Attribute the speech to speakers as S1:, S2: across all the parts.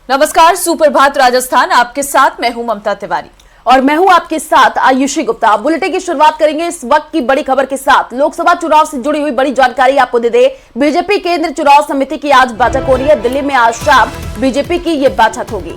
S1: नमस्कार, सुप्रभात राजस्थान। आपके साथ मैं हूं ममता तिवारी
S2: और मैं हूं आपके साथ आयुषी गुप्ता। बुलेटिन की शुरुआत करेंगे इस वक्त की बड़ी खबर के साथ। लोकसभा चुनाव से जुड़ी हुई बड़ी जानकारी आपको दे दे। बीजेपी केंद्रीय चुनाव समिति की आज बैठक हो रही है। दिल्ली में आज शाम बीजेपी की ये बैठक होगी।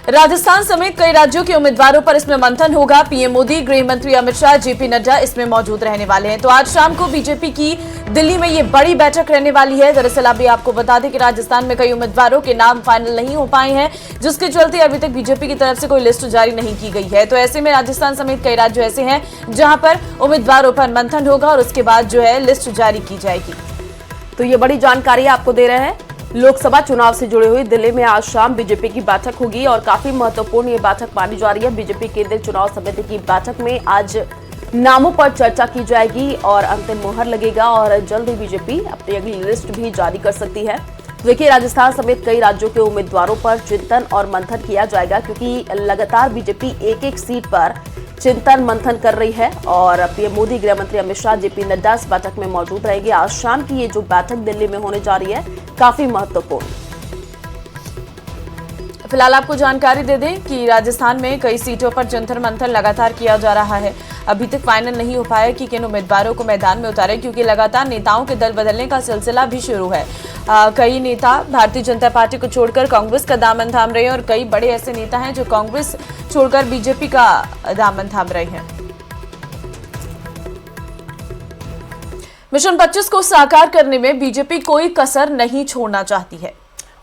S1: राजस्थान समेत कई राज्यों के उम्मीदवारों पर इसमें मंथन होगा। पीएम मोदी, गृह मंत्री अमित शाह, जेपी नड्डा इसमें मौजूद रहने वाले हैं। तो आज शाम को बीजेपी की दिल्ली में ये बड़ी बैठक रहने वाली है। दरअसल अभी आपको बता दें कि राजस्थान में कई उम्मीदवारों के नाम फाइनल नहीं हो पाए हैं, जिसके चलते अभी तक बीजेपी की तरफ से कोई लिस्ट जारी नहीं की गई है। तो ऐसे में राजस्थान समेत कई राज्य ऐसे हैं जहां पर उम्मीदवारों पर मंथन होगा और उसके बाद जो है लिस्ट जारी की जाएगी।
S2: तो ये बड़ी जानकारी आपको दे रहे हैं। लोकसभा चुनाव से जुड़ी हुई दिल्ली में आज शाम बीजेपी की बैठक होगी और काफी महत्वपूर्ण ये बैठक मानी जा रही है। बीजेपी केंद्रीय चुनाव समिति की बैठक में आज नामों पर चर्चा की जाएगी और अंतिम मुहर लगेगा और जल्द ही बीजेपी अपनी अगली लिस्ट भी जारी कर सकती है। देखिए, राजस्थान समेत कई राज्यों के उम्मीदवारों पर चिंतन और मंथन किया जाएगा, क्योंकि लगातार बीजेपी एक एक सीट पर चिंतन मंथन कर रही है और पीएम मोदी, गृह मंत्री अमित शाह, जेपी नड्डा इस बैठक में मौजूद रहेंगे। आज शाम की ये जो बैठक दिल्ली में होने जा रही है काफी महत्वपूर्ण।
S1: फिलहाल आपको जानकारी दे दें कि राजस्थान में कई सीटों पर जंतर मंथन लगातार किया जा रहा है। अभी तक फाइनल नहीं हो पाया कि किन उम्मीदवारों को मैदान में उतारे, क्योंकि लगातार नेताओं के दल बदलने का सिलसिला भी शुरू है। कई नेता भारतीय जनता पार्टी को छोड़कर कांग्रेस का दामन थाम रहे हैं और कई बड़े ऐसे नेता हैं जो कांग्रेस छोड़कर बीजेपी का दामन थाम रहे हैं। मिशन 25 को साकार करने में बीजेपी कोई कसर नहीं छोड़ना चाहती है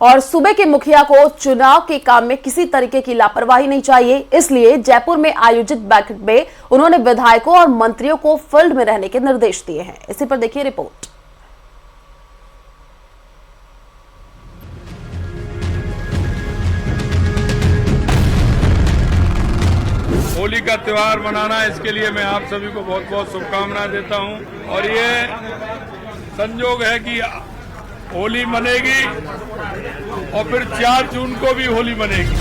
S2: और सूबे के मुखिया को चुनाव के काम में किसी तरीके की लापरवाही नहीं चाहिए। इसलिए जयपुर में आयोजित बैठक में उन्होंने विधायकों और मंत्रियों को फील्ड में रहने के निर्देश दिए हैं। इसी पर देखिए रिपोर्ट।
S3: होली का त्योहार मनाना, इसके लिए मैं आप सभी को बहुत बहुत शुभकामनाएं देता हूं। और ये संयोग है कि होली मनेगी और फिर 4 जून को भी होली मनेगी।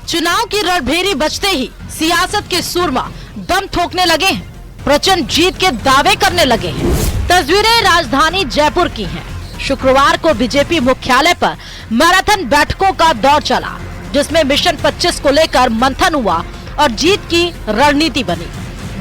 S4: चुनाव की रणभेरी बजते ही सियासत के सूरमा दम ठोकने लगे हैं, प्रचंड जीत के दावे करने लगे हैं। तस्वीरें राजधानी जयपुर की हैं। शुक्रवार को बीजेपी मुख्यालय पर मैराथन बैठकों का दौर चला, जिसमें मिशन 25 को लेकर मंथन हुआ और जीत की रणनीति बनी।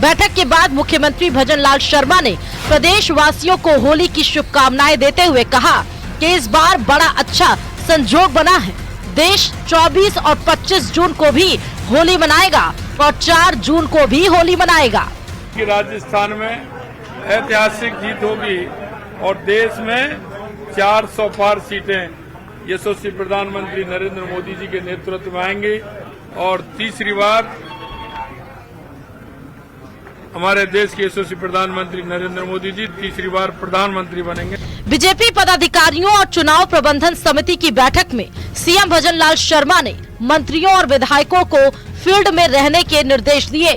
S4: बैठक के बाद मुख्यमंत्री भजनलाल शर्मा ने प्रदेश वासियों को होली की शुभकामनाएं देते हुए कहा कि इस बार बड़ा अच्छा संजोग बना है। देश 24 और 25 जून को भी होली मनाएगा और 4 जून को भी होली मनाएगा।
S3: कि राजस्थान में ऐतिहासिक जीत होगी और देश में 400 पार सीटें यशस्वी प्रधानमंत्री नरेंद्र मोदी जी के नेतृत्व में आएंगी और तीसरी बार हमारे देश के यशस्वी प्रधानमंत्री नरेंद्र मोदी जी तीसरी बार प्रधानमंत्री बनेंगे।
S4: बीजेपी पदाधिकारियों और चुनाव प्रबंधन समिति की बैठक में सीएम भजनलाल शर्मा ने मंत्रियों और विधायकों को फील्ड में रहने के निर्देश दिए।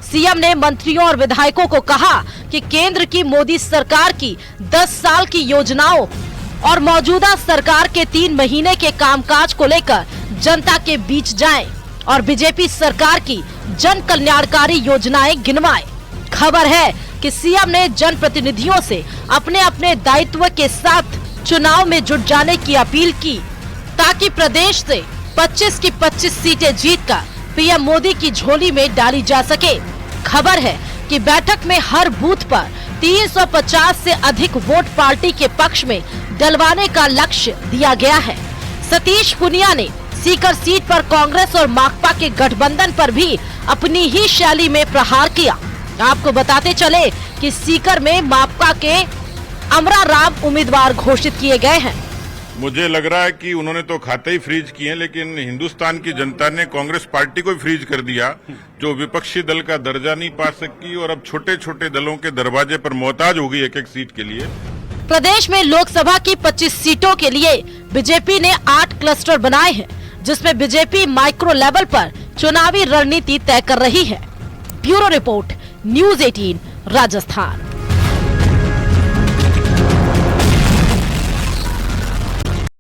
S4: सीएम ने मंत्रियों और विधायकों को कहा कि केंद्र की मोदी सरकार की 10 साल की योजनाओं और मौजूदा सरकार के 3 महीने के कामकाज को लेकर जनता के बीच जाएं और बीजेपी सरकार की जन कल्याणकारी योजनाएं गिनवाएं। खबर है कि सीएम ने जनप्रतिनिधियों से अपने अपने दायित्व के साथ चुनाव में जुट जाने की अपील की, ताकि प्रदेश से 25 की 25 सीटें जीतकर पीएम मोदी की झोली में डाली जा सके। खबर है कि बैठक में हर बूथ पर 350 से अधिक वोट पार्टी के पक्ष में डलवाने का लक्ष्य दिया गया है। सतीश पुनिया ने सीकर सीट पर कांग्रेस और माकपा के गठबंधन पर भी अपनी ही शैली में प्रहार किया। आपको बताते चले कि सीकर में माकपा के अमरा राम उम्मीदवार घोषित किए गए हैं।
S5: मुझे लग रहा है कि उन्होंने तो खाते ही फ्रीज किए, लेकिन हिंदुस्तान की जनता ने कांग्रेस पार्टी को फ्रीज कर दिया, जो विपक्षी दल का दर्जा नहीं पा सकी और अब छोटे छोटे दलों के दरवाजे पर मोहताज हो गई एक एक सीट के लिए।
S4: प्रदेश में लोकसभा की 25 सीटों के लिए बीजेपी ने 8 क्लस्टर बनाए हैं, जिसमें बीजेपी माइक्रो लेवल पर चुनावी रणनीति तय कर रही है। Bureau report, news 18 Rajasthan.